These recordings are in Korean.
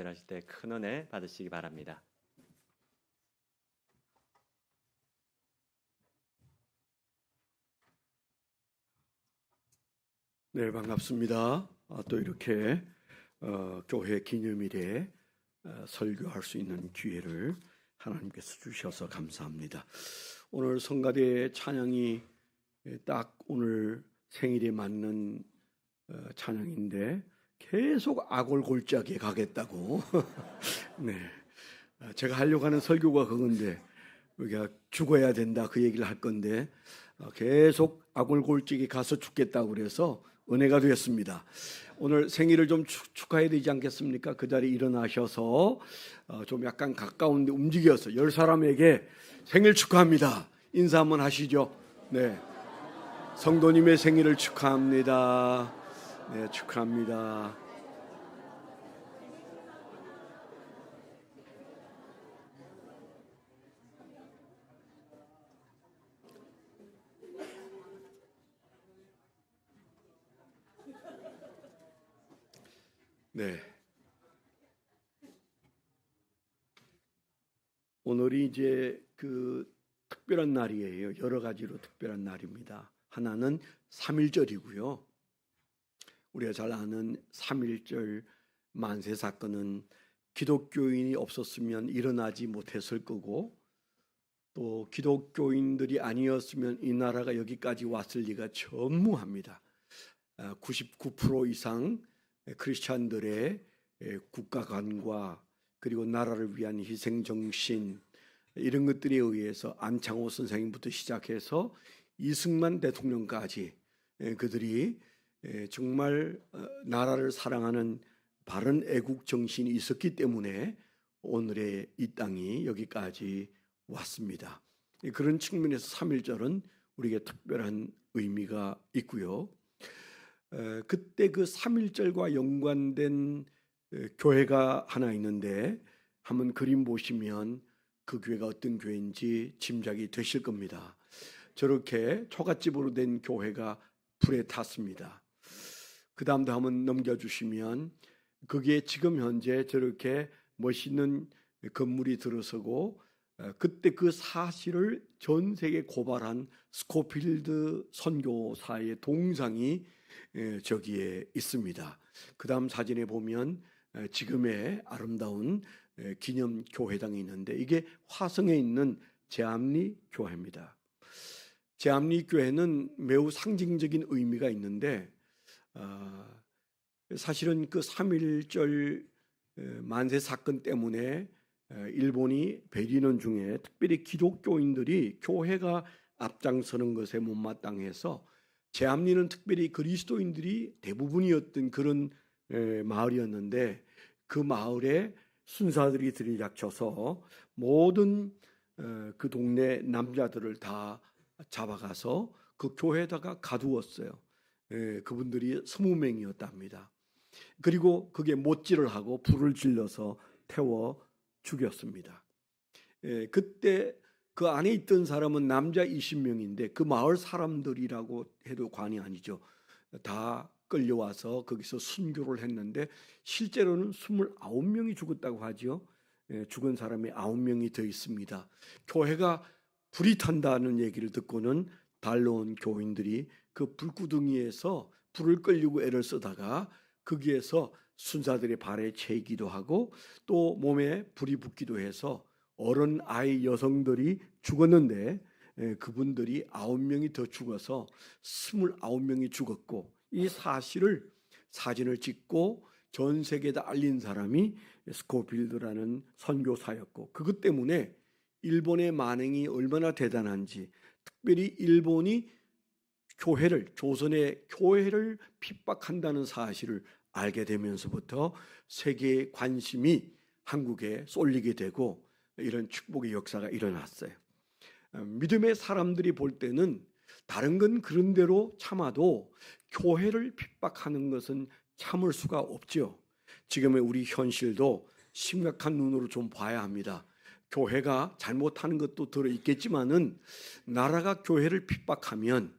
하실 때 큰 은혜 받으시기 바랍니다. 네, 반갑습니다. 또 이렇게 교회 기념일에 설교할 수 있는 기회를 하나님께서 주셔서 감사합니다. 오늘 성가대 찬양이 딱 오늘 생일에 맞는 찬양인데 계속 아골골짜기에 가겠다고. 네, 제가 하려고 하는 설교가 그건데 우리가 죽어야 된다 그 얘기를 할 건데 계속 아골골짜기에 가서 죽겠다고 그래서 은혜가 되었습니다. 오늘 생일을 좀 축하해야 되지 않겠습니까? 그 자리에 일어나셔서 좀 약간 가까운데 움직여서 10사람에게 생일 축하합니다. 인사 한번 하시죠. 네, 성도님의 생일을 축하합니다. 네, 축하합니다. 네. 오늘이 이제 그 특별한 날이에요. 여러 가지로 특별한 날입니다. 하나는 3.1절이고요. 우리가 잘 아는 3.1절 만세 사건은 기독교인이 없었으면 일어나지 못했을 거고 또 기독교인들이 아니었으면 이 나라가 여기까지 왔을 리가 전무합니다. 99% 이상 크리스찬들의 국가관과 그리고 나라를 위한 희생정신 이런 것들에 의해서 안창호 선생님부터 시작해서 이승만 대통령까지 그들이 정말 나라를 사랑하는 바른 애국 정신이 있었기 때문에 오늘의 이 땅이 여기까지 왔습니다. 그런 측면에서 3.1절은 우리에게 특별한 의미가 있고요. 그때 그 3.1절과 연관된 교회가 하나 있는데 한번 그림 보시면 그 교회가 어떤 교회인지 짐작이 되실 겁니다. 저렇게 초가집으로 된 교회가 불에 탔습니다. 그 다음도 한번 넘겨주시면 거기에 지금 현재 저렇게 멋있는 건물이 들어서고 그때 그 사실을 전 세계에 고발한 스코필드 선교사의 동상이 저기에 있습니다. 그 다음 사진에 보면 지금의 아름다운 기념교회당이 있는데 이게 화성에 있는 제암리 교회입니다. 제암리 교회는 매우 상징적인 의미가 있는데 사실은 그 3.1절 만세 사건 때문에 일본이 베리는 중에 특별히 기독교인들이 교회가 앞장서는 것에 못마땅해서 제암리는 특별히 그리스도인들이 대부분이었던 그런 마을이었는데 그 마을에 순사들이 들이닥쳐서 모든 그 동네 남자들을 다 잡아가서 그 교회에다가 가두었어요. 그분들이 20명이었답니다. 그리고 그게 못질을 하고 불을 질러서 태워 죽였습니다. 그때 그 안에 있던 사람은 남자 20명인데 그 마을 사람들이라고 해도 과언이 아니죠. 다 끌려와서 거기서 순교를 했는데 실제로는 29명이 죽었다고 하죠. 죽은 사람이 9명이 더 있습니다. 교회가 불이 탄다는 얘기를 듣고는 달려온 교인들이 그 불구덩이에서 불을 끌려고 애를 쓰다가 거기에서 순사들의 발에 채이기도 하고 또 몸에 불이 붙기도 해서 어른 아이 여성들이 죽었는데 그분들이 9명이 더 죽어서 29명이 죽었고 이 사실을 사진을 찍고 전 세계에다 알린 사람이 스코필드라는 선교사였고 그것 때문에 일본의 만행이 얼마나 대단한지 특별히 일본이 교회를 조선의 교회를 핍박한다는 사실을 알게 되면서부터 세계의 관심이 한국에 쏠리게 되고 이런 축복의 역사가 일어났어요. 믿음의 사람들이 볼 때는 다른 건 그런 대로 참아도 교회를 핍박하는 것은 참을 수가 없죠. 지금의 우리 현실도 심각한 눈으로 좀 봐야 합니다. 교회가 잘못하는 것도 들어있겠지만은 나라가 교회를 핍박하면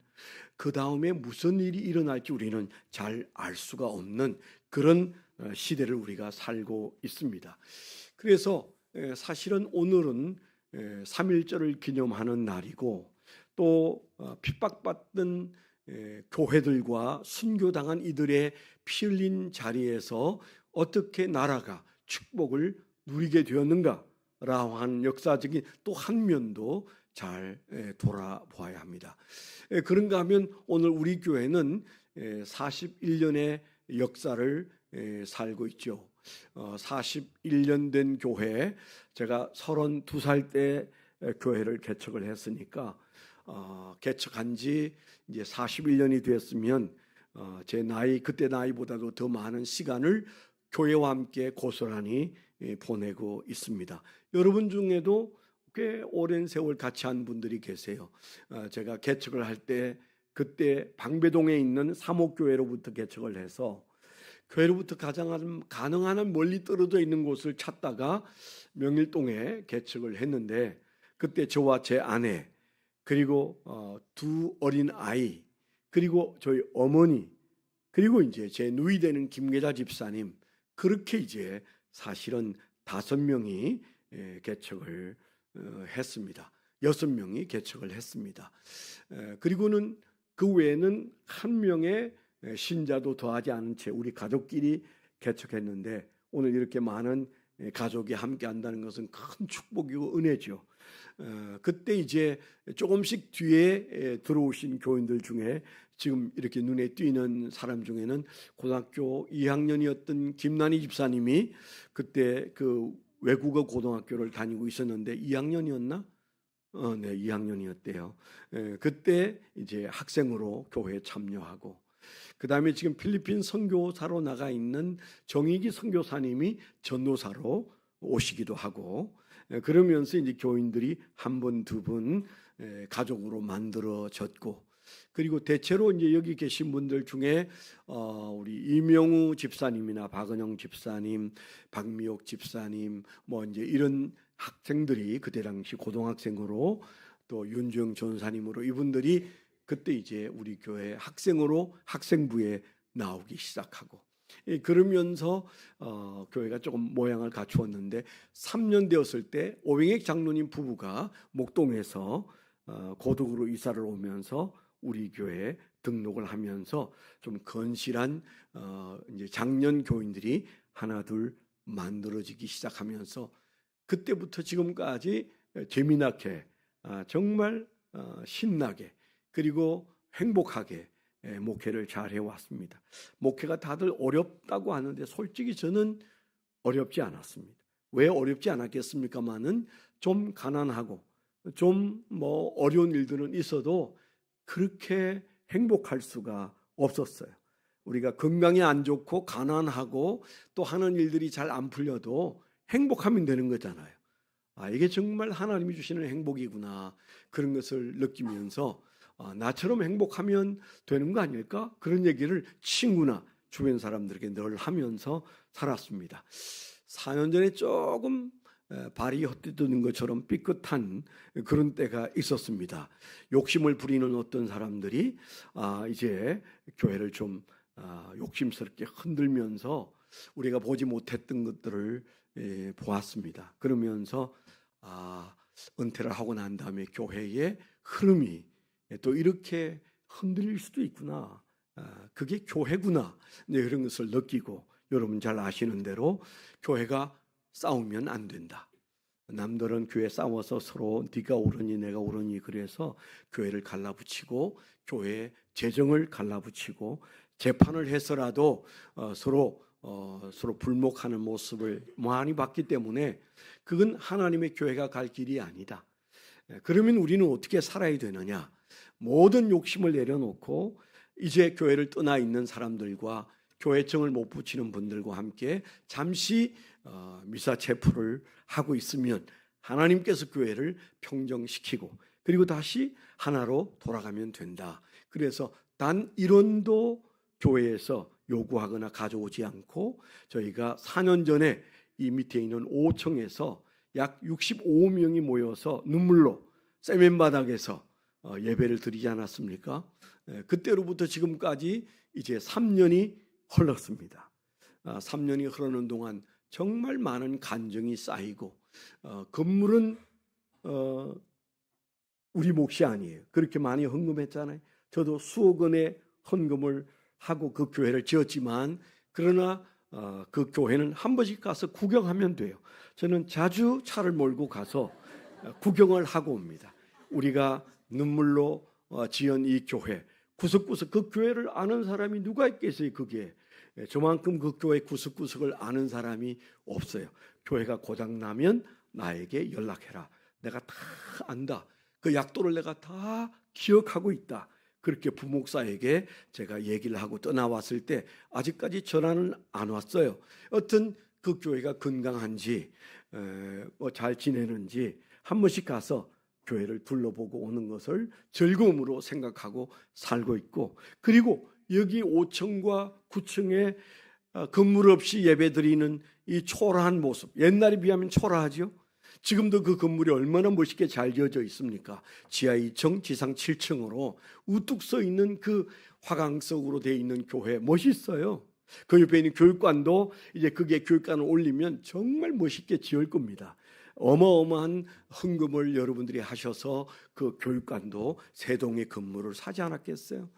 그 다음에 무슨 일이 일어날지 우리는 잘 알 수가 없는 그런 시대를 우리가 살고 있습니다. 그래서 사실은 오늘은 3.1절을 기념하는 날이고 또 핍박받던 교회들과 순교당한 이들의 피 흘린 자리에서 어떻게 나라가 축복을 누리게 되었는가라고 하는 역사적인 또 한 면도 잘 돌아보아야 합니다. 그런가 하면 오늘 우리 교회는 41년의 역사를 살고 있죠. 41년 된 교회, 제가 32살 때 교회를 개척을 했으니까 개척한 지 이제 41년이 됐으면 제 나이, 그때 나이보다도 더 많은 시간을 교회와 함께 고스란히 보내고 있습니다. 여러분 중에도 꽤 오랜 세월 같이 한 분들이 계세요. 제가 개척을 할 때 그때 방배동에 있는 사목교회로부터 개척을 해서 교회로부터 가능한 한 멀리 떨어져 있는 곳을 찾다가 명일동에 개척을 했는데 그때 저와 제 아내 그리고 두 어린 아이 그리고 저희 어머니 그리고 이제 제 누이 되는 김계자 집사님 그렇게 이제 사실은 5명이 개척을 했습니다. 6명이 개척을 했습니다. 그리고는 그 외에는 한 명의 신자도 더하지 않은 채 우리 가족끼리 개척했는데 오늘 이렇게 많은 가족이 함께 한다는 것은 큰 축복이고 은혜죠. 그때 이제 조금씩 뒤에 들어오신 교인들 중에 지금 이렇게 눈에 띄는 사람 중에는 고등학교 2학년이었던 김난희 집사님이 그때 그 외국어 고등학교를 다니고 있었는데 2학년이었나? 네, 2학년이었대요. 그때 이제 학생으로 교회에 참여하고 그 다음에 지금 필리핀 선교사로 나가 있는 정익이 선교사님이 전도사로 오시기도 하고 그러면서 이제 교인들이 한 분, 두 분 가족으로 만들어졌고 그리고 대체로 이제 여기 계신 분들 중에 우리 이명우 집사님이나 박은영 집사님, 박미옥 집사님 뭐 이제 이런 학생들이 그때 당시 고등학생으로 또 윤주영 전사님으로 이분들이 그때 이제 우리 교회 학생으로 학생부에 나오기 시작하고 그러면서 교회가 조금 모양을 갖추었는데 3년 되었을 때 오병익 장로님 부부가 목동에서 고덕으로 이사를 오면서 우리 교회에 등록을 하면서 좀 건실한 이제 장년 교인들이 하나둘 만들어지기 시작하면서 그때부터 지금까지 재미나게 정말 신나게 그리고 행복하게 목회를 잘 해왔습니다. 목회가 다들 어렵다고 하는데 솔직히 저는 어렵지 않았습니다. 왜 어렵지 않았겠습니까마는 좀 가난하고 좀 뭐 어려운 일들은 있어도 그렇게 행복할 수가 없었어요. 우리가 건강이 안 좋고 가난하고 또 하는 일들이 잘 안 풀려도 행복하면 되는 거잖아요. 이게 정말 하나님이 주시는 행복이구나 그런 것을 느끼면서 나처럼 행복하면 되는 거 아닐까? 그런 얘기를 친구나 주변 사람들에게 늘 하면서 살았습니다. 4년 전에 조금 발이 헛디디는 것처럼 삐끗한 그런 때가 있었습니다. 욕심을 부리는 어떤 사람들이 이제 교회를 좀 욕심스럽게 흔들면서 우리가 보지 못했던 것들을 보았습니다. 그러면서 은퇴를 하고 난 다음에 교회의 흐름이 또 이렇게 흔들릴 수도 있구나. 그게 교회구나. 이런 것을 느끼고 여러분 잘 아시는 대로 교회가 싸우면 안 된다. 남들은 교회 싸워서 서로 네가 옳으니 내가 옳으니 그래서 교회를 갈라붙이고 교회 재정을 갈라붙이고 재판을 해서라도 서로 불목하는 모습을 많이 봤기 때문에 그건 하나님의 교회가 갈 길이 아니다. 그러면 우리는 어떻게 살아야 되느냐? 모든 욕심을 내려놓고 이제 교회를 떠나 있는 사람들과 교회청을 못 붙이는 분들과 함께 잠시 미사 체포를 하고 있으면 하나님께서 교회를 평정시키고 그리고 다시 하나로 돌아가면 된다. 그래서 단 1원도 교회에서 요구하거나 가져오지 않고 저희가 4년 전에 이 밑에 있는 5층에서 약 65명이 모여서 눈물로 세면바닥에서 예배를 드리지 않았습니까? 그때로부터 지금까지 이제 3년이 흘렀습니다. 3년이 흐르는 동안 정말 많은 간증이 쌓이고 건물은 우리 몫이 아니에요. 그렇게 많이 헌금했잖아요. 저도 수억 원의 헌금을 하고 그 교회를 지었지만 그러나 그 교회는 한 번씩 가서 구경하면 돼요. 저는 자주 차를 몰고 가서 구경을 하고 옵니다. 우리가 눈물로 지은 이 교회 구석구석 그 교회를 아는 사람이 누가 있겠어요. 그게 저만큼 그 교회 구석구석을 아는 사람이 없어요. 교회가 고장나면 나에게 연락해라. 내가 다 안다. 그 약도를 내가 다 기억하고 있다. 그렇게 부목사에게 제가 얘기를 하고 떠나왔을 때 아직까지 전화는 안 왔어요. 여튼 그 교회가 건강한지 잘 지내는지 한 번씩 가서 교회를 둘러보고 오는 것을 즐거움으로 생각하고 살고 있고, 그리고 여기 5층과 9층에 건물 없이 예배드리는 이 초라한 모습, 옛날에 비하면 초라하죠. 지금도 그 건물이 얼마나 멋있게 잘 지어져 있습니까? 지하 2층, 지상 7층으로 우뚝 서 있는 그 화강석으로 되어 있는 교회 멋있어요. 그 옆에 있는 교육관도 이제 그게 교육관을 올리면 정말 멋있게 지을 겁니다. 어마어마한 헌금을 여러분들이 하셔서 그 교육관도 세 동의 건물을 사지 않았겠어요?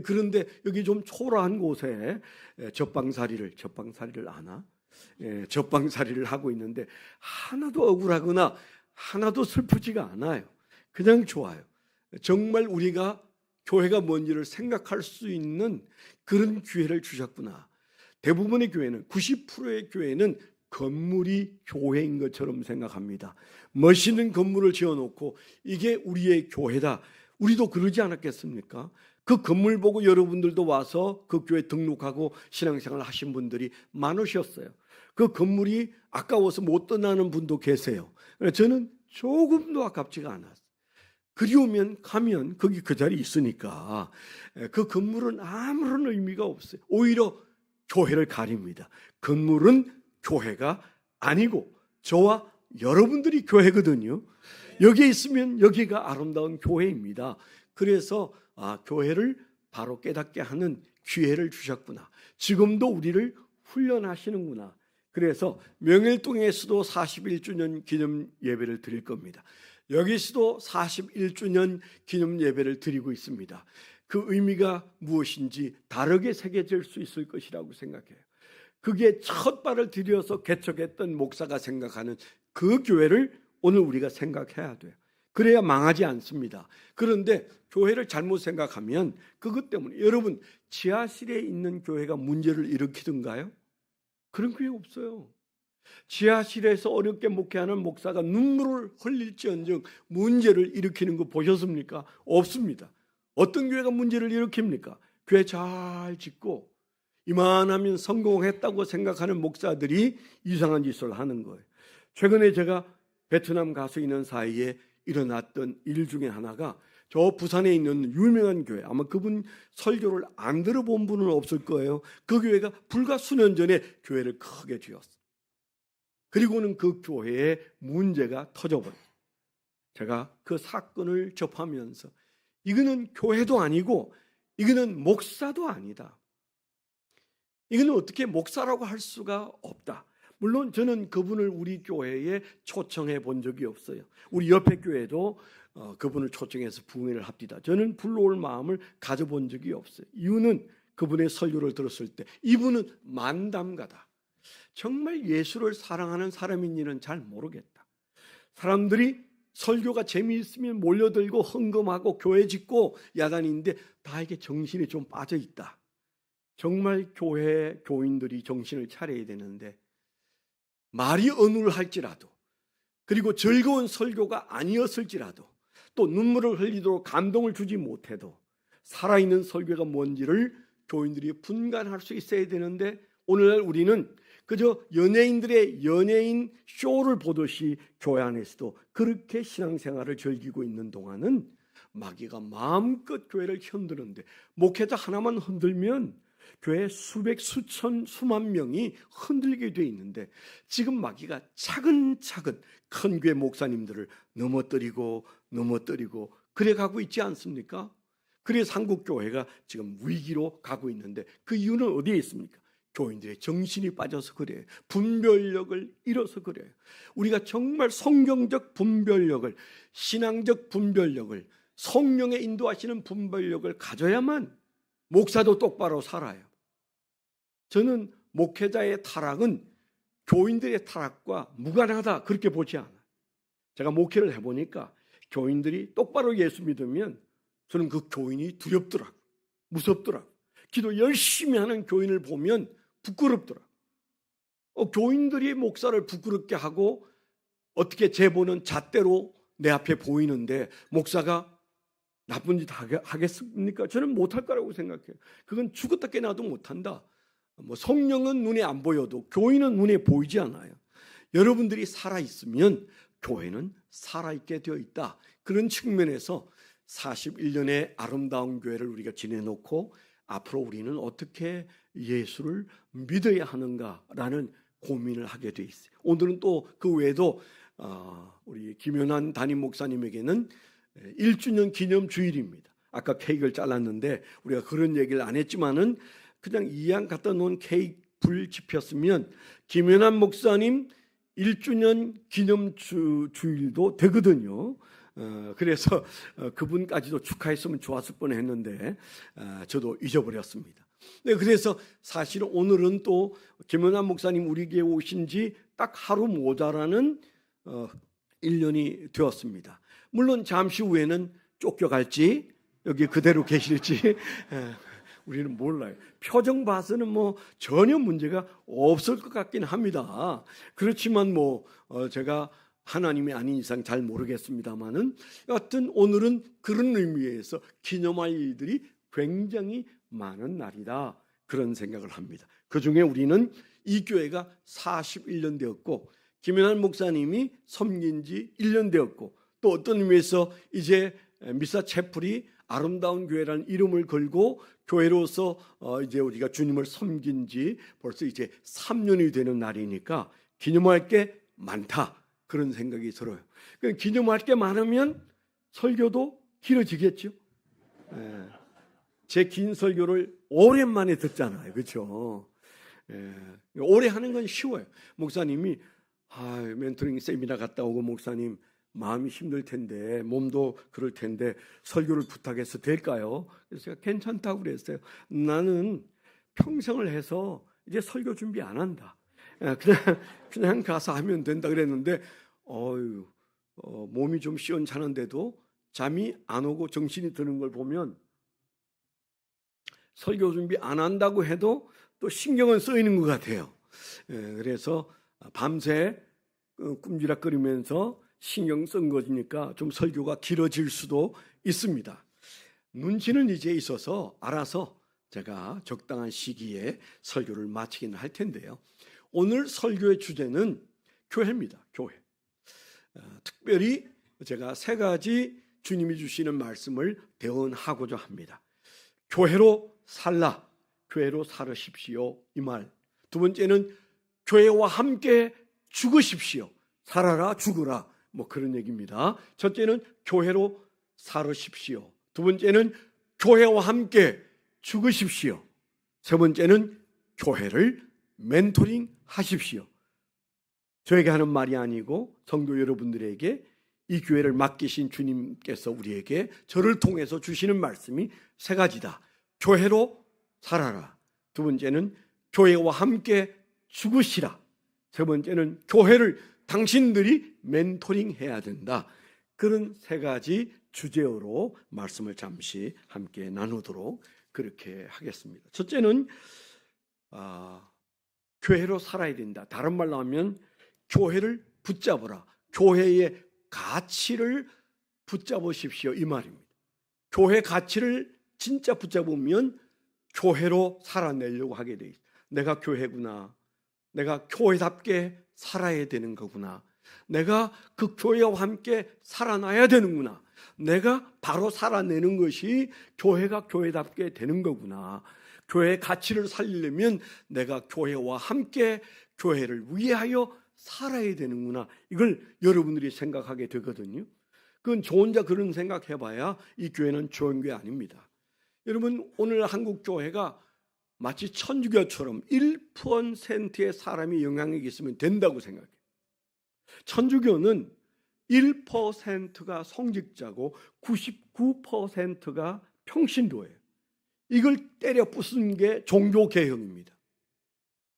그런데 여기 좀 초라한 곳에 젖방살이를 아나? 젖방살이를 하고 있는데 하나도 억울하거나 하나도 슬프지가 않아요. 그냥 좋아요. 정말 우리가 교회가 뭔지를 생각할 수 있는 그런 기회를 주셨구나. 대부분의 교회는 90%의 교회는 건물이 교회인 것처럼 생각합니다. 멋있는 건물을 지어놓고 이게 우리의 교회다. 우리도 그러지 않았겠습니까? 그 건물 보고 여러분들도 와서 그 교회 등록하고 신앙생활 하신 분들이 많으셨어요. 그 건물이 아까워서 못 떠나는 분도 계세요. 저는 조금도 아깝지가 않았어요. 그리우면 가면 거기 그 자리 있으니까 그 건물은 아무런 의미가 없어요. 오히려 교회를 가립니다. 건물은 교회가 아니고 저와 여러분들이 교회거든요. 여기에 있으면 여기가 아름다운 교회입니다. 그래서 교회를 바로 깨닫게 하는 기회를 주셨구나. 지금도 우리를 훈련하시는구나. 그래서 명일동에서도 41주년 기념 예배를 드릴 겁니다. 여기서도 41주년 기념 예배를 드리고 있습니다. 그 의미가 무엇인지 다르게 새겨질 수 있을 것이라고 생각해요. 그게 첫 발을 들여서 개척했던 목사가 생각하는 그 교회를 오늘 우리가 생각해야 돼요. 그래야 망하지 않습니다. 그런데 교회를 잘못 생각하면 그것 때문에 여러분 지하실에 있는 교회가 문제를 일으키던가요? 그런 교회 없어요. 지하실에서 어렵게 목회하는 목사가 눈물을 흘릴지언정 문제를 일으키는 거 보셨습니까? 없습니다. 어떤 교회가 문제를 일으킵니까? 교회 잘 짓고 이만하면 성공했다고 생각하는 목사들이 이상한 짓을 하는 거예요. 최근에 제가 베트남 가서 있는 사이에 일어났던 일 중에 하나가 저 부산에 있는 유명한 교회, 아마 그분 설교를 안 들어본 분은 없을 거예요. 그 교회가 불과 수년 전에 교회를 크게 지었어요. 그리고는 그 교회에 문제가 터져버려요. 제가 그 사건을 접하면서 이거는 교회도 아니고 이거는 목사도 아니다. 이거는 어떻게 목사라고 할 수가 없다. 물론 저는 그분을 우리 교회에 초청해 본 적이 없어요. 우리 옆에 교회도 그분을 초청해서 부흥회를 합디다. 저는 불러올 마음을 가져본 적이 없어요. 이유는 그분의 설교를 들었을 때 이분은 만담가다. 정말 예수를 사랑하는 사람인지는 잘 모르겠다. 사람들이 설교가 재미있으면 몰려들고 헌금하고 교회 짓고 야단인데 다에게 정신이 좀 빠져 있다. 정말 교회 교인들이 정신을 차려야 되는데 말이 어눌할지라도 그리고 즐거운 설교가 아니었을지라도 또 눈물을 흘리도록 감동을 주지 못해도 살아있는 설교가 뭔지를 교인들이 분간할 수 있어야 되는데 오늘날 우리는 그저 연예인들의 연예인 쇼를 보듯이 교회 안에서도 그렇게 신앙생활을 즐기고 있는 동안은 마귀가 마음껏 교회를 흔드는데 목회자 하나만 흔들면 교회 수백, 수천, 수만 명이 흔들게 돼 있는데 지금 마귀가 차근차근 큰 교회 목사님들을 넘어뜨리고 그래 가고 있지 않습니까? 그래서 한국 교회가 지금 위기로 가고 있는데 그 이유는 어디에 있습니까? 교인들의 정신이 빠져서 그래요. 분별력을 잃어서 그래요. 우리가 정말 성경적 분별력을, 신앙적 분별력을, 성령의 인도하시는 분별력을 가져야만 목사도 똑바로 살아요. 저는 목회자의 타락은 교인들의 타락과 무관하다 그렇게 보지 않아요. 제가 목회를 해보니까 교인들이 똑바로 예수 믿으면 저는 그 교인이 두렵더라고요. 무섭더라고요. 기도 열심히 하는 교인을 보면 부끄럽더라고요. 교인들이 목사를 부끄럽게 하고 어떻게 제보는 잣대로 내 앞에 보이는데 목사가 나쁜 짓 하겠습니까? 저는 못할 거라고 생각해요. 그건 죽었다 깨나도 못한다. 성령은 눈에 안 보여도 교인은 눈에 보이지 않아요. 여러분들이 살아있으면 교회는 살아있게 되어 있다. 그런 측면에서 41년의 아름다운 교회를 우리가 지내놓고 앞으로 우리는 어떻게 예수를 믿어야 하는가라는 고민을 하게 돼 있어요. 오늘은 또 그 외에도 우리 김연한 담임 목사님에게는 1주년 기념 주일입니다. 아까 케이크를 잘랐는데 우리가 그런 얘기를 안 했지만은 그냥 이왕 갖다 놓은 케이크 불 지폈으면 김연한 목사님 1주년 기념 주일도 되거든요. 그래서 그분까지도 축하했으면 좋았을 뻔했는데 저도 잊어버렸습니다. 네, 그래서 사실 오늘은 또 김연한 목사님 우리 교회 오신 지 딱 하루 모자라는 1년이 되었습니다. 물론 잠시 후에는 쫓겨갈지 여기 그대로 계실지 우리는 몰라요. 표정 봐서는 전혀 문제가 없을 것 같긴 합니다. 그렇지만 제가 하나님이 아닌 이상 잘 모르겠습니다만은 여하튼 오늘은 그런 의미에서 기념할 일들이 굉장히 많은 날이다. 그런 생각을 합니다. 그중에 우리는 이 교회가 41년 되었고 김연한 목사님이 섬긴 지 1년 되었고 또 어떤 의미에서 이제 미사 채플이 아름다운 교회라는 이름을 걸고 교회로서 이제 우리가 주님을 섬긴 지 벌써 이제 3년이 되는 날이니까 기념할 게 많다. 그런 생각이 들어요. 기념할 게 많으면 설교도 길어지겠죠. 제 긴 설교를 오랜만에 듣잖아요. 그렇죠? 오래 하는 건 쉬워요. 목사님이 멘토링 세미나 갔다 오고 목사님 마음이 힘들 텐데 몸도 그럴 텐데 설교를 부탁해서 될까요? 그래서 제가 괜찮다고 그랬어요. 나는 평생을 해서 이제 설교 준비 안 한다. 그냥 가서 하면 된다 그랬는데 몸이 좀 시원찮은데도 잠이 안 오고 정신이 드는 걸 보면 설교 준비 안 한다고 해도 또 신경은 쓰이는 것 같아요. 그래서 밤새 꿈지락거리면서 신경 쓴 거니까 좀 설교가 길어질 수도 있습니다. 눈치는 이제 있어서 알아서 제가 적당한 시기에 설교를 마치긴 할 텐데요. 오늘 설교의 주제는 교회입니다. 교회. 특별히 제가 3가지 주님이 주시는 말씀을 대언하고자 합니다. 교회로 살라, 교회로 살으십시오 이 말. 두 번째는 교회와 함께 죽으십시오. 살아라 죽으라 그런 얘기입니다. 첫째는 교회로 살으십시오. 두 번째는 교회와 함께 죽으십시오. 세 번째는 교회를 멘토링 하십시오. 저에게 하는 말이 아니고 성도 여러분들에게 이 교회를 맡기신 주님께서 우리에게 저를 통해서 주시는 말씀이 3가지다. 교회로 살아라. 두 번째는 교회와 함께 죽으시라. 세 번째는 교회를 당신들이 멘토링 해야 된다. 그런 3가지 주제어로 말씀을 잠시 함께 나누도록 그렇게 하겠습니다. 첫째는 교회로 살아야 된다. 다른 말로 하면 교회를 붙잡으라. 교회의 가치를 붙잡으십시오 이 말입니다. 교회 가치를 진짜 붙잡으면 교회로 살아내려고 하게 돼 있어요. 내가 교회구나. 내가 교회답게 살아야 되는 거구나. 내가 그 교회와 함께 살아나야 되는구나. 내가 바로 살아내는 것이 교회가 교회답게 되는 거구나. 교회의 가치를 살리려면 내가 교회와 함께 교회를 위하여 살아야 되는구나. 이걸 여러분들이 생각하게 되거든요. 그건 저 혼자 그런 생각해봐야 이 교회는 좋은 교회 아닙니다. 여러분 오늘 한국 교회가 마치 천주교처럼 1%의 사람이 영향력이 있으면 된다고 생각해요. 천주교는 1%가 성직자고 99%가 평신도예요. 이걸 때려 부순 게 종교개혁입니다.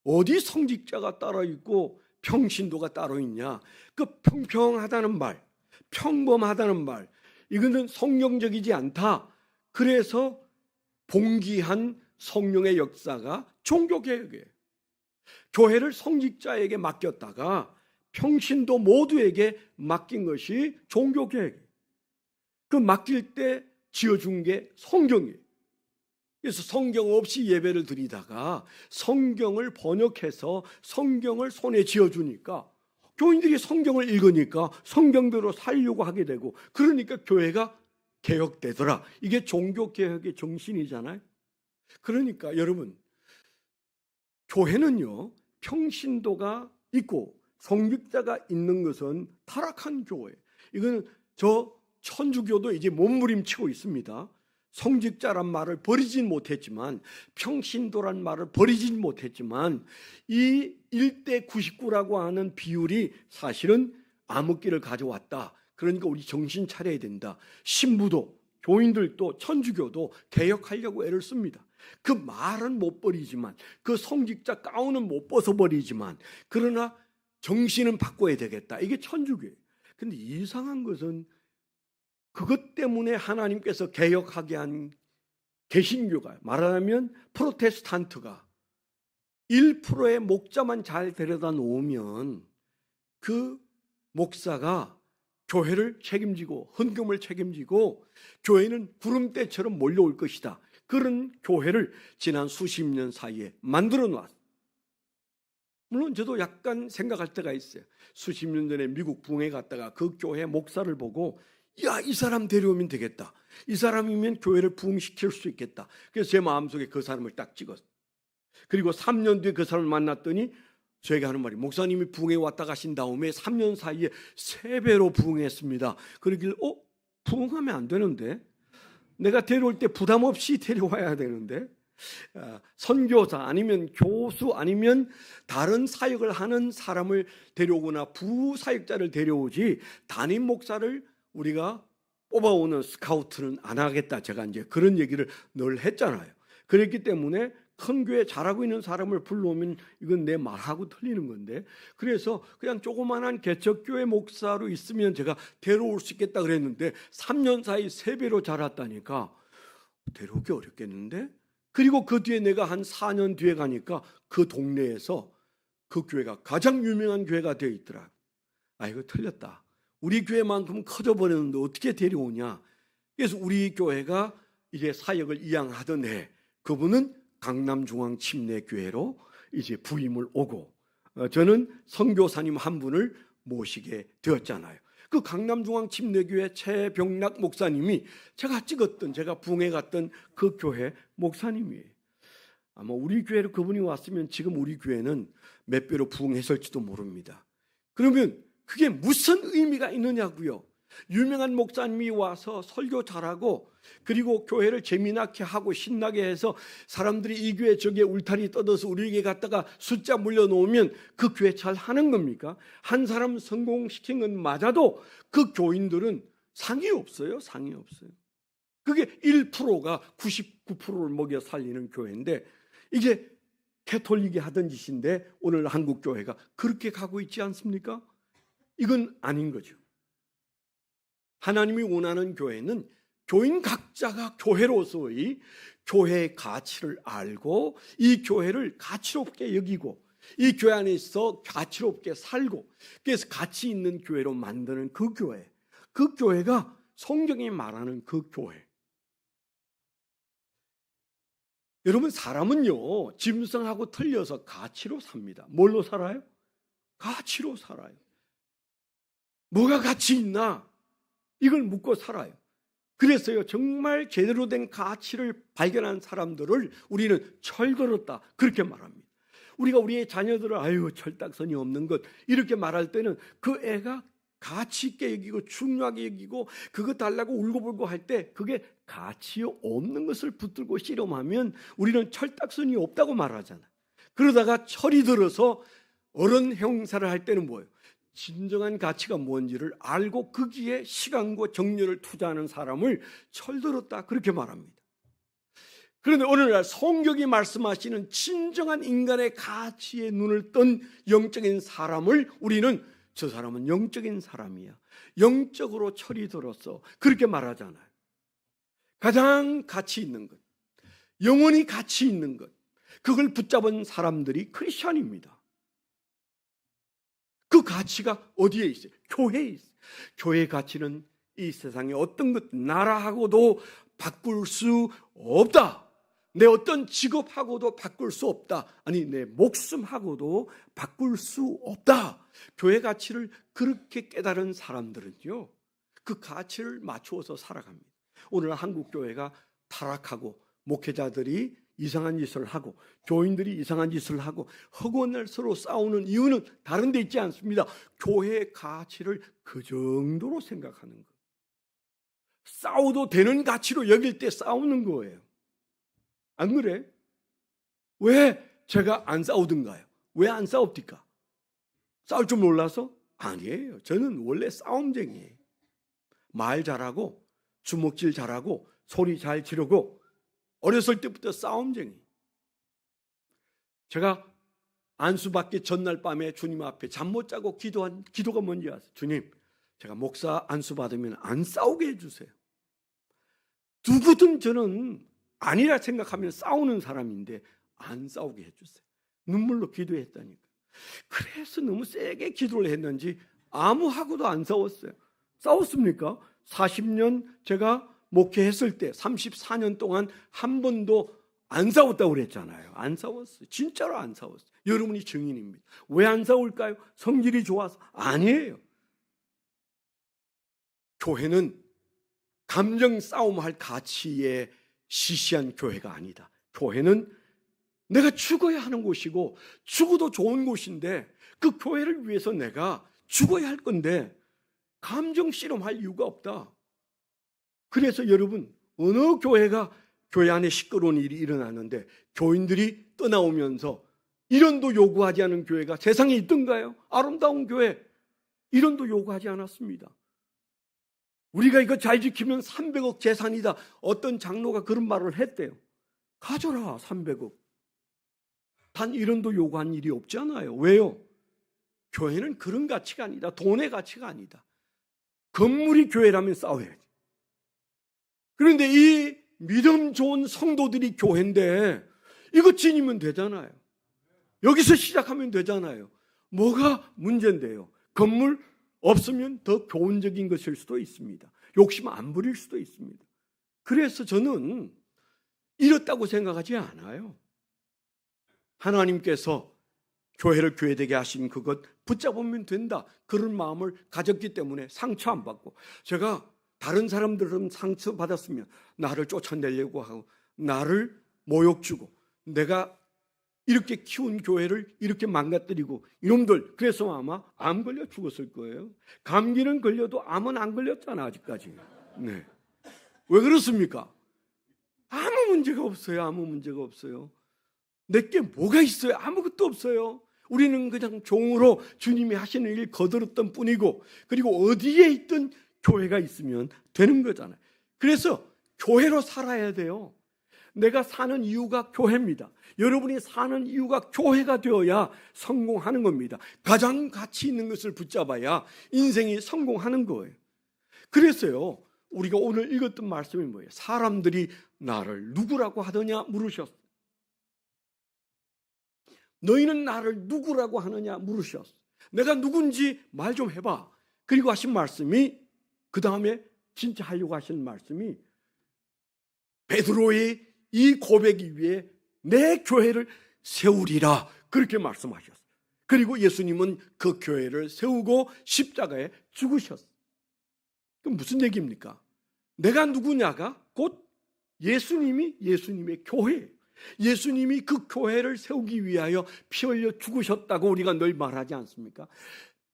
어디 성직자가 따로 있고 평신도가 따로 있냐? 그 평평하다는 말, 평범하다는 말, 이거는 성경적이지 않다. 그래서 봉기한 성령의 역사가 종교개혁이에요. 교회를 성직자에게 맡겼다가 평신도 모두에게 맡긴 것이 종교개혁이에요. 그 맡길 때 지어준 게 성경이에요. 그래서 성경 없이 예배를 드리다가 성경을 번역해서 성경을 손에 쥐어주니까 교인들이 성경을 읽으니까 성경대로 살려고 하게 되고, 그러니까 교회가 개혁되더라. 이게 종교개혁의 정신이잖아요. 그러니까 여러분, 교회는요, 평신도가 있고 성직자가 있는 것은 타락한 교회. 이건 저 천주교도 이제 몸부림치고 있습니다. 성직자란 말을 버리진 못했지만, 평신도란 말을 버리진 못했지만, 이 1대 99라고 하는 비율이 사실은 암흑기를 가져왔다. 그러니까 우리 정신 차려야 된다. 신부도, 교인들도, 천주교도 개혁하려고 애를 씁니다. 그 말은 못 버리지만, 그 성직자 가운은 못 벗어버리지만, 그러나 정신은 바꿔야 되겠다. 이게 천주교예요. 근데 이상한 것은 그것 때문에 하나님께서 개혁하게 한 개신교가, 말하자면 프로테스탄트가 1%의 목자만 잘 데려다 놓으면 그 목사가 교회를 책임지고 헌금을 책임지고 교회는 구름대처럼 몰려올 것이다. 그런 교회를 지난 수십 년 사이에 만들어 놨어요. 물론 저도 약간 생각할 때가 있어요. 수십 년 전에 미국 부흥회 갔다가 그 교회 목사를 보고, 야, 이 사람 데려오면 되겠다. 이 사람이면 교회를 부흥시킬 수 있겠다. 그래서 제 마음속에 그 사람을 딱 찍었어요. 그리고 3년 뒤에 그 사람을 만났더니 저에게 하는 말이, 목사님이 부흥회 왔다 가신 다음에 3년 사이에 3배로 부흥했습니다. 그러길래 부흥하면 안 되는데, 내가 데려올 때 부담 없이 데려와야 되는데, 선교사 아니면 교수 아니면 다른 사역을 하는 사람을 데려오거나 부사역자를 데려오지 담임 목사를 우리가 뽑아오는 스카우트는 안 하겠다. 제가 이제 그런 얘기를 늘 했잖아요. 그랬기 때문에 큰 교회 잘하고 있는 사람을 불러오면 이건 내 말하고 틀리는 건데, 그래서 그냥 조그만한 개척교회 목사로 있으면 제가 데려올 수 있겠다 그랬는데 3년 사이 3배로 자랐다니까 데려오기 어렵겠는데? 그리고 그 뒤에 내가 한 4년 뒤에 가니까 그 동네에서 그 교회가 가장 유명한 교회가 되어 있더라. 이거 틀렸다. 우리 교회만큼 커져버렸는데 어떻게 데려오냐. 그래서 우리 교회가 이제 사역을 이양하던 해 그분은 강남중앙침례교회로 이제 부임을 오고, 저는 선교사님 한 분을 모시게 되었잖아요. 그 강남중앙침례교회 최병락 목사님이 제가 부흥회 갔던 그 교회 목사님이에요. 아마 우리 교회로 그분이 왔으면 지금 우리 교회는 몇 배로 부흥했을지도 모릅니다. 그러면 그게 무슨 의미가 있느냐고요. 유명한 목사님이 와서 설교 잘하고, 그리고 교회를 재미나게 하고 신나게 해서 사람들이 이 교회 저기에 울타리 떠들어서 우리에게 갔다가 숫자 물려놓으면 그 교회 잘 하는 겁니까? 한 사람 성공시킨 건 맞아도 그 교인들은 상이 없어요. 상이 없어요. 그게 1%가 99%를 먹여 살리는 교회인데, 이게 캐톨릭이 하던 짓인데 오늘 한국 교회가 그렇게 가고 있지 않습니까? 이건 아닌 거죠. 하나님이 원하는 교회는 교인 각자가 교회로서의 교회의 가치를 알고 이 교회를 가치롭게 여기고 이 교회 안에 있어 가치롭게 살고, 그래서 가치 있는 교회로 만드는 그 교회, 그 교회가 성경이 말하는 그 교회. 여러분, 사람은요 짐승하고 틀려서 가치로 삽니다. 뭘로 살아요? 가치로 살아요. 뭐가 가치 있나? 이걸 묻고 살아요. 그래서요, 정말 제대로 된 가치를 발견한 사람들을 우리는 철들었다 그렇게 말합니다. 우리가 우리의 자녀들을 철딱선이 없는 것 이렇게 말할 때는 그 애가 가치 있게 여기고 중요하게 여기고 그거 달라고 울고불고 할 때 그게 가치 없는 것을 붙들고 씨름하면 우리는 철딱선이 없다고 말하잖아요. 그러다가 철이 들어서 어른 행사를 할 때는 뭐예요? 진정한 가치가 뭔지를 알고 거기에 시간과 정열을 투자하는 사람을 철들었다 그렇게 말합니다. 그런데 오늘날 성경이 말씀하시는 진정한 인간의 가치에 눈을 뜬 영적인 사람을 우리는 저 사람은 영적인 사람이야, 영적으로 철이 들었어 그렇게 말하잖아요. 가장 가치 있는 것, 영원히 가치 있는 것, 그걸 붙잡은 사람들이 크리스천입니다. 그 가치가 어디에 있어요? 교회에 있어요. 교회의 가치는 이 세상의 어떤 것, 나라하고도 바꿀 수 없다. 내 어떤 직업하고도 바꿀 수 없다. 아니, 내 목숨하고도 바꿀 수 없다. 교회 가치를 그렇게 깨달은 사람들은요, 그 가치를 맞추어서 살아갑니다. 오늘 한국 교회가 타락하고 목회자들이 이상한 짓을 하고 교인들이 이상한 짓을 하고 허구날 서로 싸우는 이유는 다른 데 있지 않습니다. 교회의 가치를 그 정도로 생각하는 것. 싸워도 되는 가치로 여길 때 싸우는 거예요. 안 그래? 왜 제가 안 싸우던가요? 왜 안 싸웁니까? 싸울 줄 몰라서? 아니에요. 저는 원래 싸움쟁이에요. 말 잘하고 주먹질 잘하고 소리 잘 지르고 어렸을 때부터 싸움쟁이. 제가 안수받기 전날 밤에 주님 앞에 잠 못 자고 기도한 기도가 뭔지 아세요? 주님, 제가 목사 안수받으면 안 싸우게 해주세요. 누구든 저는 아니라 생각하면 싸우는 사람인데 안 싸우게 해주세요. 눈물로 기도했다니까. 그래서 너무 세게 기도를 했는지 아무하고도 안 싸웠어요. 싸웠습니까? 40년 제가 목회했을 때 34년 동안 한 번도 안 싸웠다고 그랬잖아요. 안 싸웠어요. 진짜로 안 싸웠어요. 여러분이 증인입니다. 왜 안 싸울까요? 성질이 좋아서? 아니에요. 교회는 감정 싸움할 가치에 시시한 교회가 아니다. 교회는 내가 죽어야 하는 곳이고 죽어도 좋은 곳인데 그 교회를 위해서 내가 죽어야 할 건데 감정 씨름할 이유가 없다. 그래서 여러분, 어느 교회가 교회 안에 시끄러운 일이 일어나는데 교인들이 떠나오면서 일원도 요구하지 않은 교회가 세상에 있던가요? 아름다운 교회, 일원도 요구하지 않았습니다. 우리가 이거 잘 지키면 300억 재산이다. 어떤 장로가 그런 말을 했대요. 가져라 300억. 단 일원도 요구한 일이 없잖아요. 왜요? 교회는 그런 가치가 아니다. 돈의 가치가 아니다. 건물이 교회라면 싸워야지. 그런데 이 믿음 좋은 성도들이 교회인데 이거 지니면 되잖아요. 여기서 시작하면 되잖아요. 뭐가 문제인데요? 건물 없으면 더 교훈적인 것일 수도 있습니다. 욕심 안 부릴 수도 있습니다. 그래서 저는 이렇다고 생각하지 않아요. 하나님께서 교회를 교회되게 하신 그것 붙잡으면 된다. 그런 마음을 가졌기 때문에 상처 안 받고, 제가 다른 사람들은 상처 받았으면 나를 쫓아내려고 하고 나를 모욕 주고 내가 이렇게 키운 교회를 이렇게 망가뜨리고 이놈들, 그래서 아마 암 걸려 죽었을 거예요. 감기는 걸려도 암은 안 걸렸잖아 아직까지. 네. 왜 그렇습니까? 아무 문제가 없어요. 아무 문제가 없어요. 내게 뭐가 있어요? 아무것도 없어요. 우리는 그냥 종으로 주님이 하시는 일 거들었던 뿐이고, 그리고 어디에 있든 교회가 있으면 되는 거잖아요. 그래서 교회로 살아야 돼요. 내가 사는 이유가 교회입니다. 여러분이 사는 이유가 교회가 되어야 성공하는 겁니다. 가장 가치 있는 것을 붙잡아야 인생이 성공하는 거예요. 그래서요, 우리가 오늘 읽었던 말씀이 뭐예요? 사람들이 나를 누구라고 하더냐 물으셨어요. 너희는 나를 누구라고 하느냐 물으셨어요. 내가 누군지 말 좀 해봐. 그리고 하신 말씀이, 그 다음에 진짜 하려고 하시는 말씀이, 베드로의 이 고백 위에 내 교회를 세우리라 그렇게 말씀하셨어요. 그리고 예수님은 그 교회를 세우고 십자가에 죽으셨어요. 그럼 무슨 얘기입니까? 내가 누구냐가 곧 예수님의 교회예요. 예수님이 그 교회를 세우기 위하여 피 흘려 죽으셨다고 우리가 늘 말하지 않습니까?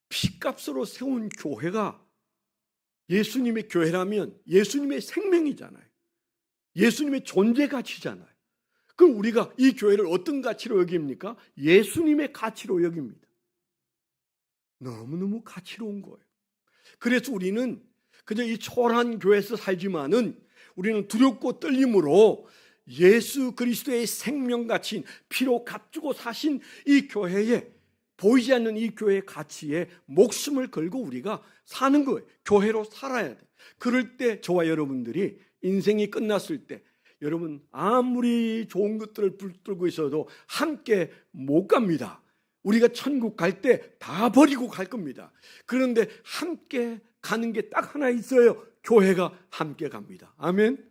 피값으로 세운 교회가 예수님의 교회라면 예수님의 생명이잖아요. 예수님의 존재 가치잖아요. 그럼 우리가 이 교회를 어떤 가치로 여깁니까? 예수님의 가치로 여깁니다. 너무너무 가치로운 거예요. 그래서 우리는 그저 이 초라한 교회에서 살지만은 우리는 두렵고 떨림으로 예수 그리스도의 생명가치인 피로 값주고 사신 이 교회에, 보이지 않는 이 교회의 가치에 목숨을 걸고 우리가 사는 거예요. 교회로 살아야 돼. 그럴 때 저와 여러분들이 인생이 끝났을 때 여러분 아무리 좋은 것들을 붙들고 있어도 함께 못 갑니다. 우리가 천국 갈 때 다 버리고 갈 겁니다. 그런데 함께 가는 게 딱 하나 있어요. 교회가 함께 갑니다. 아멘.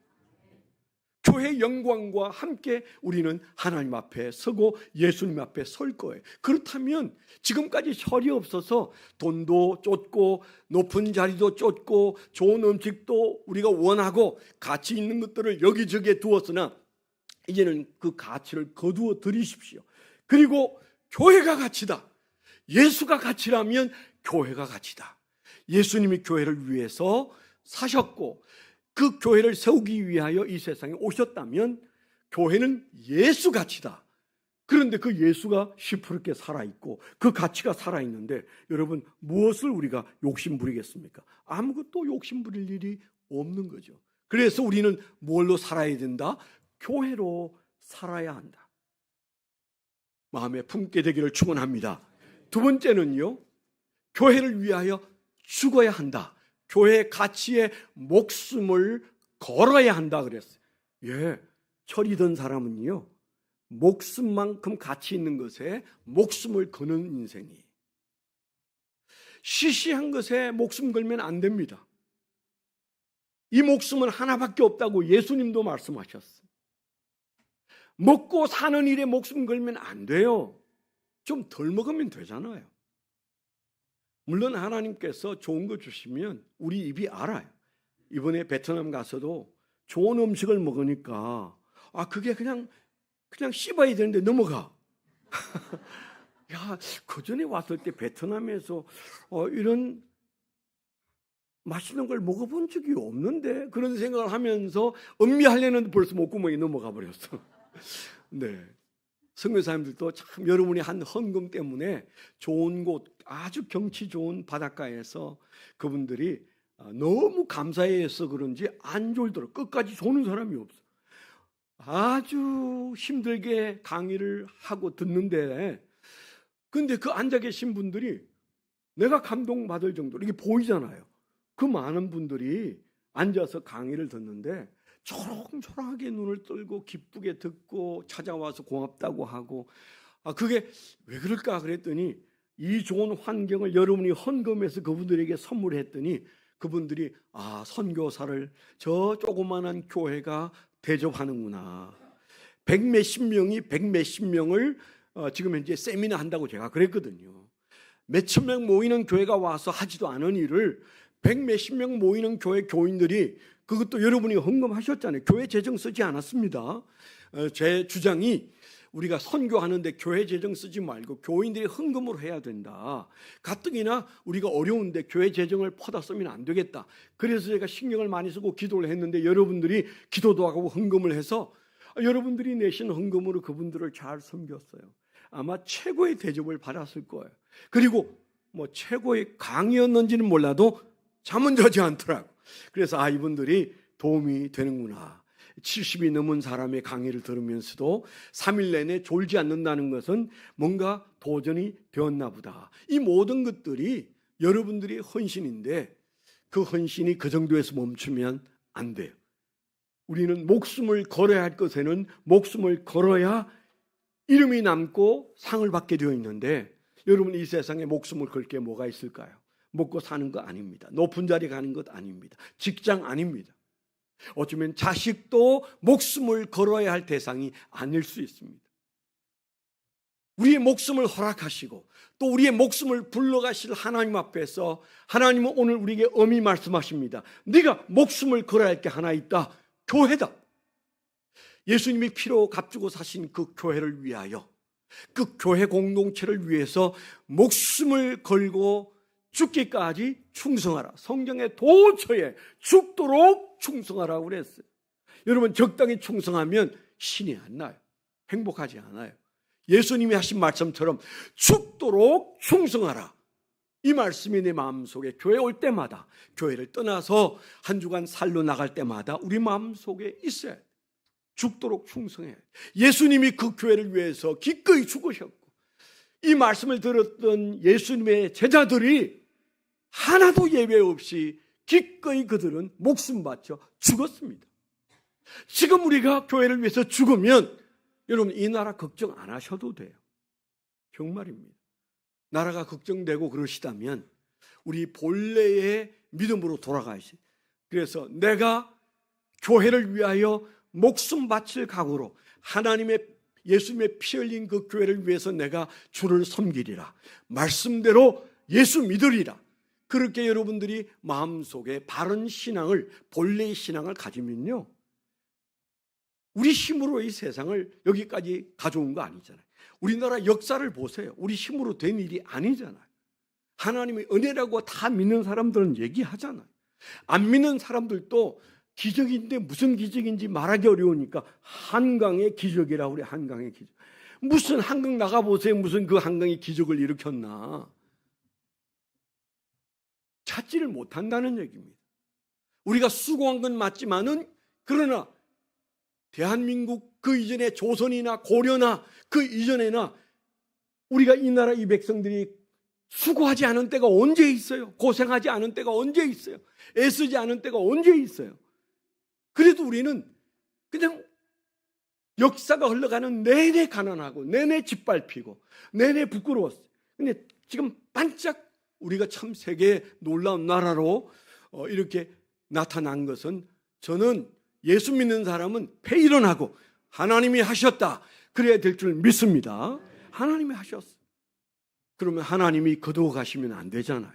교회의 영광과 함께 우리는 하나님 앞에 서고 예수님 앞에 설 거예요. 그렇다면 지금까지 철이 없어서 돈도 쫓고 높은 자리도 쫓고 좋은 음식도 우리가 원하고 가치 있는 것들을 여기저기에 두었으나 이제는 그 가치를 거두어 드리십시오. 그리고 교회가 가치다. 예수가 가치라면 교회가 가치다. 예수님이 교회를 위해서 사셨고 그 교회를 세우기 위하여 이 세상에 오셨다면 교회는 예수 가치다. 그런데 그 예수가 시퍼렇게 살아있고 그 가치가 살아있는데 여러분 무엇을 우리가 욕심부리겠습니까? 아무것도 욕심부릴 일이 없는 거죠. 그래서 우리는 뭘로 살아야 된다? 교회로 살아야 한다. 마음에 품게 되기를 축원합니다. 두 번째는요, 교회를 위하여 죽어야 한다. 교회의 가치에 목숨을 걸어야 한다 그랬어요. 예, 철이던 사람은요, 목숨만큼 가치 있는 것에 목숨을 거는 인생이. 시시한 것에 목숨 걸면 안 됩니다. 이 목숨은 하나밖에 없다고 예수님도 말씀하셨어요. 먹고 사는 일에 목숨 걸면 안 돼요. 좀 덜 먹으면 되잖아요. 물론 하나님께서 좋은 거 주시면 우리 입이 알아요. 이번에 베트남 가서도 좋은 음식을 먹으니까 그게 그냥 씹어야 되는데 넘어가. 야, 그 전에 왔을 때 베트남에서 이런 맛있는 걸 먹어본 적이 없는데 그런 생각을 하면서 음미하려는 벌써 목구멍이 넘어가 버렸어. 네. 선교사님들도 참 여러분이 한 헌금 때문에 좋은 곳, 아주 경치 좋은 바닷가에서 그분들이 너무 감사해서 그런지 안 졸더라고요. 끝까지 조는 사람이 없어. 아주 힘들게 강의를 하고 듣는데 근데 그 앉아 계신 분들이 내가 감동받을 정도로 이게 보이잖아요. 그 많은 분들이 앉아서 강의를 듣는데 초롱초롱하게 눈을 뜨고 기쁘게 듣고 찾아와서 고맙다고 하고 그게 왜 그럴까 그랬더니 이 좋은 환경을 여러분이 헌금해서 그분들에게 선물했더니 그분들이 선교사를 저 조그마한 교회가 대접하는구나. 백몇십 명을 지금 현재 세미나 한다고 제가 그랬거든요. 몇천 명 모이는 교회가 와서 하지도 않은 일을 백몇십 명 모이는 교회 교인들이 그것도 여러분이 헌금하셨잖아요. 교회 재정 쓰지 않았습니다. 제 주장이 우리가 선교하는데 교회 재정 쓰지 말고 교인들이 헌금으로 해야 된다. 가뜩이나 우리가 어려운데 교회 재정을 퍼다 쓰면 안 되겠다. 그래서 제가 신경을 많이 쓰고 기도를 했는데 여러분들이 기도도 하고 헌금을 해서 여러분들이 내신 헌금으로 그분들을 잘 섬겼어요. 아마 최고의 대접을 받았을 거예요. 그리고 최고의 강의였는지는 몰라도 잠은 자지 않더라고. 그래서 이분들이 도움이 되는구나. 70이 넘은 사람의 강의를 들으면서도 3일 내내 졸지 않는다는 것은 뭔가 도전이 되었나 보다. 이 모든 것들이 여러분들의 헌신인데 그 헌신이 그 정도에서 멈추면 안 돼요. 우리는 목숨을 걸어야 할 것에는 목숨을 걸어야 이름이 남고 상을 받게 되어 있는데 여러분 이 세상에 목숨을 걸 게 뭐가 있을까요? 먹고 사는 거 아닙니다. 높은 자리 가는 것 아닙니다. 직장 아닙니다. 어쩌면 자식도 목숨을 걸어야 할 대상이 아닐 수 있습니다. 우리의 목숨을 허락하시고 또 우리의 목숨을 불러가실 하나님 앞에서 하나님은 오늘 우리에게 엄히 말씀하십니다. 네가 목숨을 걸어야 할 게 하나 있다. 교회다. 예수님이 피로 값주고 사신 그 교회를 위하여 그 교회 공동체를 위해서 목숨을 걸고 죽기까지 충성하라. 성경의 도처에 죽도록 충성하라고 그랬어요. 여러분 적당히 충성하면 신이 안 나요. 행복하지 않아요. 예수님이 하신 말씀처럼 죽도록 충성하라. 이 말씀이 내 마음속에 교회 올 때마다, 교회를 떠나서 한 주간 살러 나갈 때마다 우리 마음속에 있어야 돼요. 죽도록 충성해야 돼요. 예수님이 그 교회를 위해서 기꺼이 죽으셨고, 이 말씀을 들었던 예수님의 제자들이 하나도 예외 없이 기꺼이 그들은 목숨 바쳐 죽었습니다. 지금 우리가 교회를 위해서 죽으면 여러분 이 나라 걱정 안 하셔도 돼요. 정말입니다. 나라가 걱정되고 그러시다면 우리 본래의 믿음으로 돌아가야지. 그래서 내가 교회를 위하여 목숨 바칠 각오로 하나님의 예수님의 피 흘린 그 교회를 위해서 내가 주를 섬기리라. 말씀대로 예수 믿으리라. 그렇게 여러분들이 마음속에 바른 신앙을, 본래의 신앙을 가지면요, 우리 힘으로 이 세상을 여기까지 가져온 거 아니잖아요. 우리나라 역사를 보세요. 우리 힘으로 된 일이 아니잖아요. 하나님의 은혜라고 다 믿는 사람들은 얘기하잖아요. 안 믿는 사람들도 기적인데 무슨 기적인지 말하기 어려우니까 한강의 기적이라고 그래. 한강의 기적. 무슨 한강 나가보세요. 무슨 그 한강이 기적을 일으켰나. 찾지를 못한다는 얘기입니다. 우리가 수고한 건 맞지만은, 그러나 대한민국 그 이전에 조선이나 고려나 그 이전에나 우리가 이 나라 이 백성들이 수고하지 않은 때가 언제 있어요? 고생하지 않은 때가 언제 있어요? 애쓰지 않은 때가 언제 있어요? 그래도 우리는 그냥 역사가 흘러가는 내내 가난하고 내내 짓밟히고 내내 부끄러웠어요. 근데 지금 반짝 우리가 참 세계의 놀라운 나라로 이렇게 나타난 것은, 저는 예수 믿는 사람은 폐 일어나고 하나님이 하셨다 그래야 될 줄 믿습니다. 하나님이 하셨어요. 그러면 하나님이 거두어 가시면 안 되잖아요.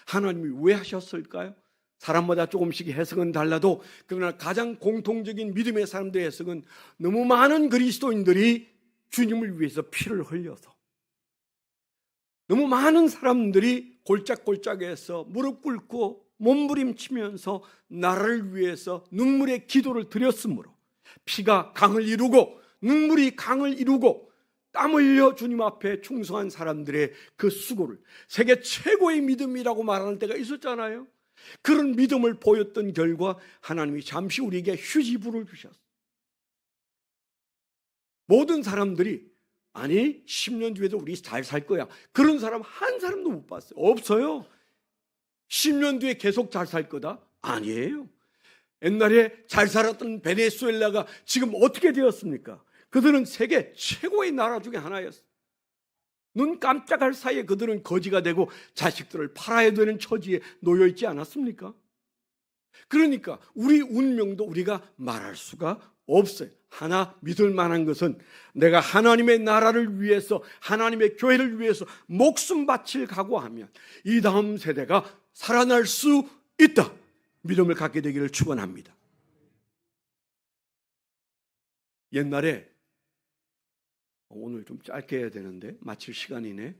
하나님이 왜 하셨을까요? 사람마다 조금씩 해석은 달라도, 그러나 가장 공통적인 믿음의 사람들의 해석은 너무 많은 그리스도인들이 주님을 위해서 피를 흘려서, 너무 많은 사람들이 골짝골짝해서 무릎 꿇고 몸부림치면서 나라를 위해서 눈물의 기도를 드렸으므로, 피가 강을 이루고 눈물이 강을 이루고 땀 흘려 주님 앞에 충성한 사람들의 그 수고를 세계 최고의 믿음이라고 말하는 때가 있었잖아요. 그런 믿음을 보였던 결과 하나님이 잠시 우리에게 휴지부를 주셨어요. 모든 사람들이 아니 10년 뒤에도 우리 잘 살 거야, 그런 사람 한 사람도 못 봤어요. 없어요. 10년 뒤에 계속 잘 살 거다? 아니에요. 옛날에 잘 살았던 베네수엘라가 지금 어떻게 되었습니까? 그들은 세계 최고의 나라 중에 하나였어요. 눈 깜짝할 사이에 그들은 거지가 되고 자식들을 팔아야 되는 처지에 놓여 있지 않았습니까? 그러니까 우리 운명도 우리가 말할 수가 없어요. 하나 믿을 만한 것은 내가 하나님의 나라를 위해서, 하나님의 교회를 위해서 목숨 바칠 각오하면 이 다음 세대가 살아날 수 있다. 믿음을 갖게 되기를 축원합니다. 옛날에, 오늘 좀 짧게 해야 되는데 마칠 시간이네.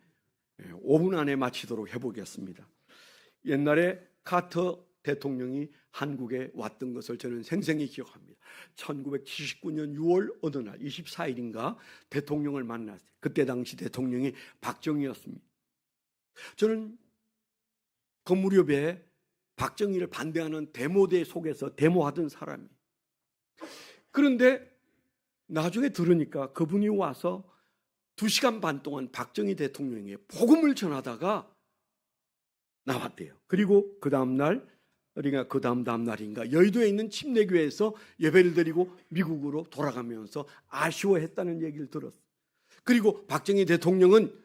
5분 안에 마치도록 해보겠습니다. 옛날에 카터 대통령이 한국에 왔던 것을 저는 생생히 기억합니다. 1979년 6월 어느 날 24일인가 대통령을 만났어요. 그때 당시 대통령이 박정희였습니다. 저는 그 무렵에 박정희를 반대하는 데모대 속에서 데모하던 사람이, 그런데 나중에 들으니까 그분이 와서 2시간 반 동안 박정희 대통령에게 복음을 전하다가 나왔대요. 그리고 그 다음날, 그러니까 그 다음 날인가 여의도에 있는 침례교회에서 예배를 드리고 미국으로 돌아가면서 아쉬워했다는 얘기를 들었어요. 그리고 박정희 대통령은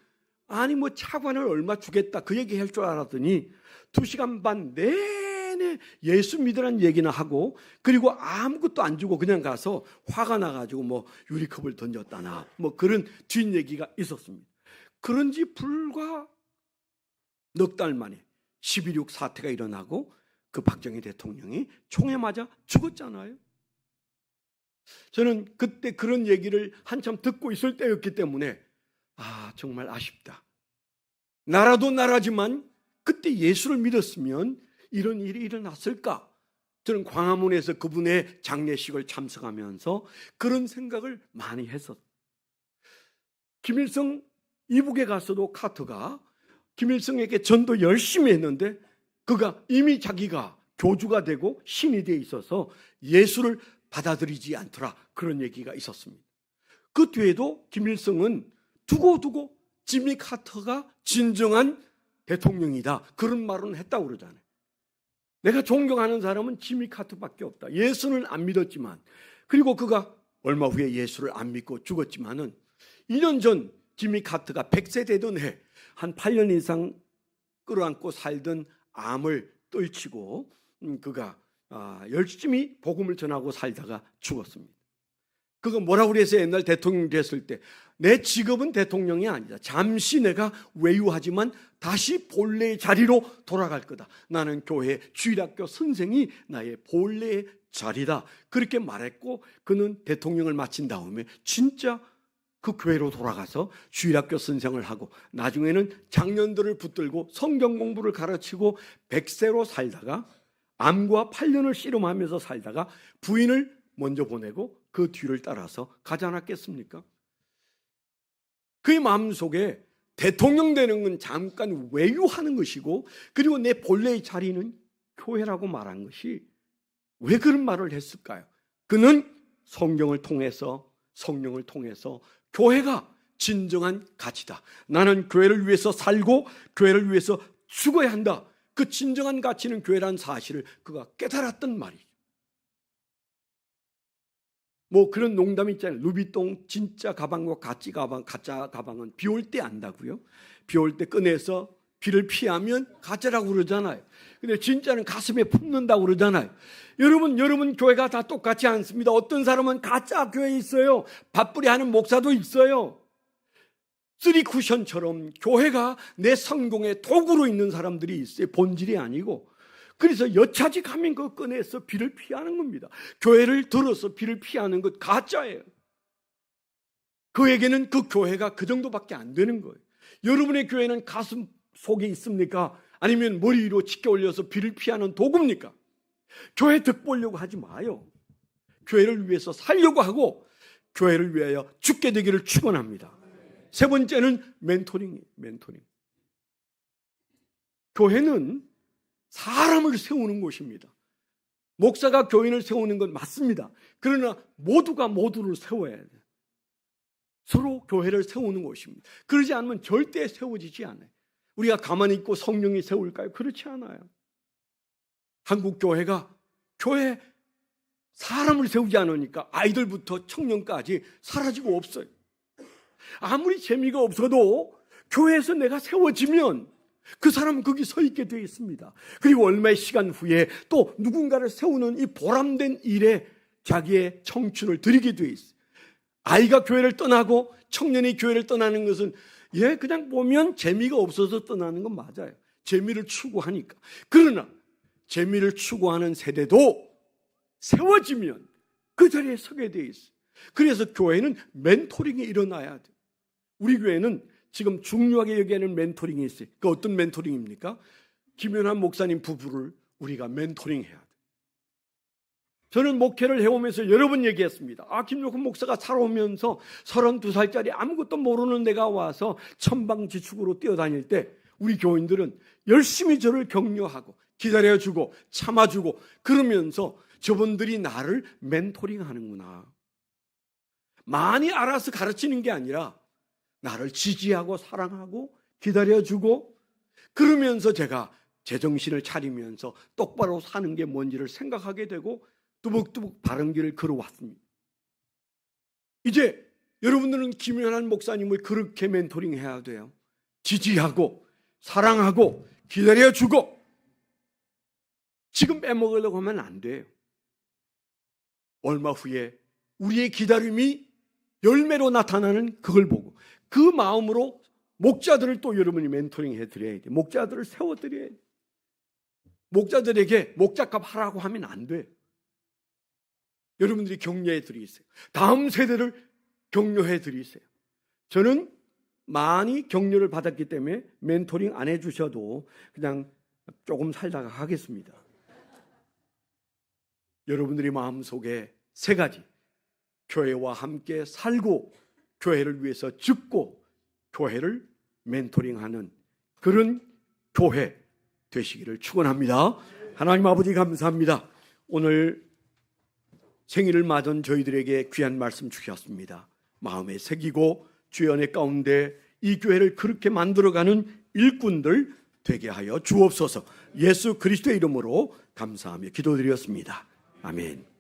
아니 뭐 차관을 얼마 주겠다 그 얘기 할 줄 알았더니 2시간 반 내내 예수 믿으라는 얘기나 하고, 그리고 아무것도 안 주고 그냥 가서 화가 나가지고 뭐 유리컵을 던졌다나 뭐 그런 뒷얘기가 있었습니다. 그런지 불과 넉 달 만에 11.6 사태가 일어나고 그 박정희 대통령이 총에 맞아 죽었잖아요. 저는 그때 그런 얘기를 한참 듣고 있을 때였기 때문에 정말 아쉽다. 나라도 나라지만 그때 예수를 믿었으면 이런 일이 일어났을까? 저는 광화문에서 그분의 장례식을 참석하면서 그런 생각을 많이 했었어요. 김일성 이북에 가서도 카터가 김일성에게 전도 열심히 했는데 그가 이미 자기가 교주가 되고 신이 돼 있어서 예수를 받아들이지 않더라, 그런 얘기가 있었습니다. 그 뒤에도 김일성은 두고두고 지미 카터가 진정한 대통령이다, 그런 말은 했다고 그러잖아요. 내가 존경하는 사람은 지미 카터밖에 없다. 예수는 안 믿었지만, 그리고 그가 얼마 후에 예수를 안 믿고 죽었지만은 2년 전 지미 카터가 100세 되던 해 한 8년 이상 끌어안고 살던 암을 떨치고 그가 열심히 복음을 전하고 살다가 죽었습니다. 그가 뭐라고 그래서 옛날 대통령 됐을 때, 내 직업은 대통령이 아니다. 잠시 내가 외유하지만 다시 본래의 자리로 돌아갈 거다. 나는 교회 주일학교 선생이 나의 본래의 자리다. 그렇게 말했고, 그는 대통령을 마친 다음에 진짜 그 교회로 돌아가서 주일학교 선생을 하고 나중에는 장년들을 붙들고 성경 공부를 가르치고 100세로 살다가 암과 8년을 씨름하면서 살다가 부인을 먼저 보내고 그 뒤를 따라서 가지 않았겠습니까? 그의 마음속에 대통령 되는 건 잠깐 외유하는 것이고, 그리고 내 본래의 자리는 교회라고 말한 것이 왜 그런 말을 했을까요? 그는 성경을 통해서, 성령을 통해서 교회가 진정한 가치다. 나는 교회를 위해서 살고 교회를 위해서 죽어야 한다. 그 진정한 가치는 교회라는 사실을 그가 깨달았던 말이죠. 뭐 그런 농담이 있잖아요. 루비통 진짜 가방과 가짜 가방은 비 올 때 안다고요. 비 올 때 꺼내서 비를 피하면 가짜라고 그러잖아요. 근데 진짜는 가슴에 품는다고 그러잖아요. 여러분 교회가 다 똑같지 않습니다. 어떤 사람은 가짜 교회에 있어요. 밥벌이 하는 목사도 있어요. 쓰리 쿠션처럼 교회가 내 성공의 도구로 있는 사람들이 있어요. 본질이 아니고. 그래서 여차지 가면 그거 꺼내서 비를 피하는 겁니다. 교회를 들어서 비를 피하는 것 가짜예요. 그에게는 그 교회가 그 정도밖에 안 되는 거예요. 여러분의 교회는 가슴 속에 있습니까? 아니면 머리 위로 치켜 올려서 비를 피하는 도구입니까? 교회 득 보려고 하지 마요. 교회를 위해서 살려고 하고 교회를 위하여 죽게 되기를 축원합니다. 세 번째는 멘토링이에요. 멘토링. 교회는 사람을 세우는 곳입니다. 목사가 교인을 세우는 건 맞습니다. 그러나 모두가 모두를 세워야 돼요. 서로 교회를 세우는 곳입니다. 그러지 않으면 절대 세워지지 않아요. 우리가 가만히 있고 성령이 세울까요? 그렇지 않아요. 한국 교회가 교회 사람을 세우지 않으니까 아이들부터 청년까지 사라지고 없어요. 아무리 재미가 없어도 교회에서 내가 세워지면 그 사람은 거기 서 있게 되어 있습니다. 그리고 얼마의 시간 후에 또 누군가를 세우는 이 보람된 일에 자기의 청춘을 들이게 되어 있어요. 아이가 교회를 떠나고 청년이 교회를 떠나는 것은 그냥 보면 재미가 없어서 떠나는 건 맞아요. 재미를 추구하니까. 그러나 재미를 추구하는 세대도 세워지면 그 자리에 서게 되어 있어요. 그래서 교회는 멘토링이 일어나야 돼요. 우리 교회는 지금 중요하게 여기에는 멘토링이 있어요. 그 어떤 멘토링입니까? 김연한 목사님 부부를 우리가 멘토링 해야 돼요. 저는 목회를 해오면서 여러 번 얘기했습니다. 김용훈 목사가 살아오면서 32살짜리 아무것도 모르는 내가 와서 천방지축으로 뛰어다닐 때 우리 교인들은 열심히 저를 격려하고 기다려주고 참아주고 그러면서 저분들이 나를 멘토링 하는구나. 많이 알아서 가르치는 게 아니라 나를 지지하고 사랑하고 기다려주고 그러면서 제가 제정신을 차리면서 똑바로 사는 게 뭔지를 생각하게 되고 뚜벅뚜벅 바른 길을 걸어왔습니다. 이제 여러분들은 김연한 목사님을 그렇게 멘토링 해야 돼요. 지지하고 사랑하고 기다려주고 지금 빼먹으려고 하면 안 돼요. 얼마 후에 우리의 기다림이 열매로 나타나는 그걸 보고 그 마음으로 목자들을 또 여러분이 멘토링 해드려야 돼요. 목자들을 세워드려야 돼요. 목자들에게 목자값 하라고 하면 안 돼요. 여러분들이 격려해 드리세요. 다음 세대를 격려해 드리세요. 저는 많이 격려를 받았기 때문에 멘토링 안 해주셔도 그냥 조금 살다가 하겠습니다. 여러분들의 마음속에 세 가지, 교회와 함께 살고 교회를 위해서 죽고 교회를 멘토링하는 그런 교회 되시기를 축원합니다. 하나님 아버지 감사합니다. 오늘 생일을 맞은 저희들에게 귀한 말씀 주셨습니다. 마음에 새기고 주의 은혜 가운데 이 교회를 그렇게 만들어가는 일꾼들 되게 하여 주옵소서. 예수 그리스도의 이름으로 감사하며 기도드렸습니다. 아멘.